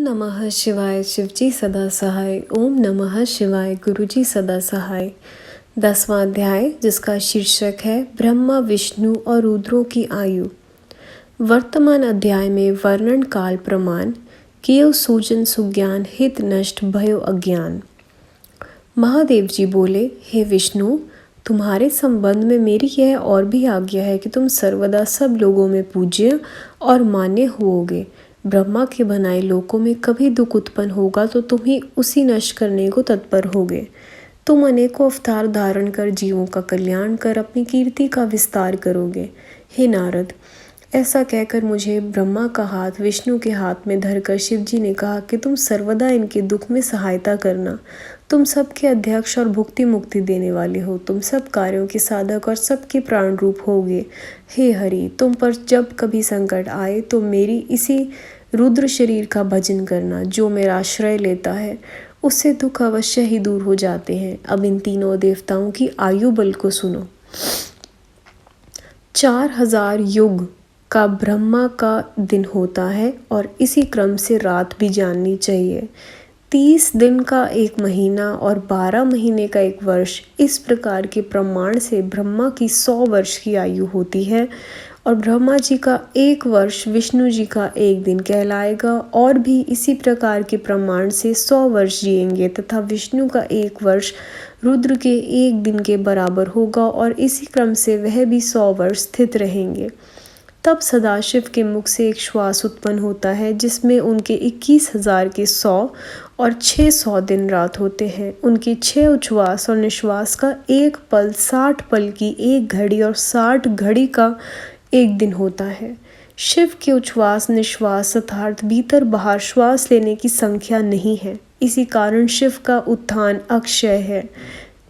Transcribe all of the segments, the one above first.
नमः शिवाय शिवजी सदा सहाय। ओम नमः शिवाय गुरुजी सदा सहाय। 10वां अध्याय, जिसका शीर्षक है ब्रह्मा विष्णु और रुद्रों की आयु। वर्तमान अध्याय में वर्णन काल प्रमाण कियो सूजन सुज्ञान हित नष्ट भयो अज्ञान। महादेव जी बोले, हे विष्णु, तुम्हारे संबंध में मेरी यह और भी आज्ञा है कि तुम सर्वदा सब लोगों में पूज्य और मान्य होोगे। ब्रह्मा के बनाए लोकों में कभी दुख उत्पन्न होगा तो तुम ही उसी नष्ट करने को तत्पर होगे। तुम अनेकों अवतार धारण कर जीवों का कल्याण कर अपनी कीर्ति का विस्तार करोगे। हे नारद, ऐसा कहकर मुझे ब्रह्मा का हाथ विष्णु के हाथ में धरकर शिवजी ने कहा कि तुम सर्वदा इनके दुख में सहायता करना। तुम सबके अध्यक्ष और भुक्ति मुक्ति देने वाले हो। तुम सब कार्यों के साधक और सबके प्राण रूप होगे। हे हरि, तुम पर जब कभी संकट आए तो मेरी इसी रुद्र शरीर का भजन करना। जो मेरा आश्रय लेता है उससे दुख अवश्य ही दूर हो जाते हैं। अब इन तीनों देवताओं की आयु बल को सुनो। 4000 युग का ब्रह्मा का दिन होता है और इसी क्रम से रात भी जाननी चाहिए। 30 दिन का एक महीना और 12 महीने का एक वर्ष, इस प्रकार के प्रमाण से ब्रह्मा की 100 वर्ष की आयु होती है और ब्रह्मा जी का 1 वर्ष विष्णु जी का 1 दिन कहलाएगा और भी इसी प्रकार के प्रमाण से 100 वर्ष जिएंगे तथा विष्णु का 1 वर्ष रुद्र के 1 दिन के बराबर होगा और इसी क्रम से वह भी 100 वर्ष स्थित रहेंगे। तब सदाशिव के मुख से एक श्वास उत्पन्न होता है जिसमें उनके 21,000 के 100 और 600 दिन रात होते हैं। उनके 6 उच्छ्वास और निश्वास का एक पल 60 पल की एक घड़ी और 60 घड़ी का एक दिन होता है। शिव के उच्छ्वास निश्वास अर्थात भीतर बाहर श्वास लेने की संख्या नहीं है। इसी कारण शिव का उत्थान अक्षय है।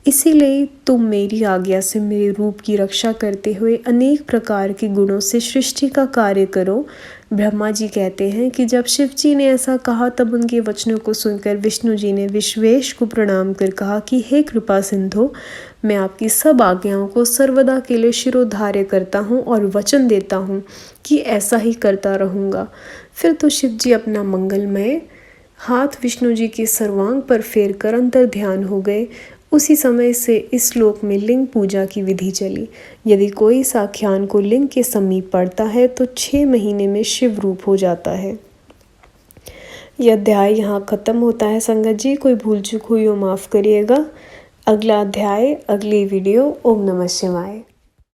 इसीलिए तुम मेरी आज्ञा से मेरे रूप की रक्षा करते हुए अनेक प्रकार के गुणों से सृष्टि का कार्य करो। ब्रह्मा जी कहते हैं कि जब शिव जी ने ऐसा कहा तब उनके वचनों को सुनकर विष्णु जी ने विश्वेश को प्रणाम कर कहा कि हे कृपा सिंधु, मैं आपकी सब आज्ञाओं को सर्वदा के लिए शिरोधार्य करता हूँ और वचन देता हूँ कि ऐसा ही करता रहूँगा। फिर तो शिव जी अपना मंगलमय हाथ विष्णु जी के सर्वांग पर फेर कर अंतर ध्यान हो गए। उसी समय से इस श्लोक में लिंग पूजा की विधि चली। यदि कोई साख्यान को लिंग के समीप पड़ता है तो 6 महीने में शिव रूप हो जाता है। यह अध्याय यहाँ खत्म होता है। संगत जी, कोई भूल चूक हुई हो माफ़ करिएगा। अगला अध्याय अगली वीडियो। ओम नमः शिवाय।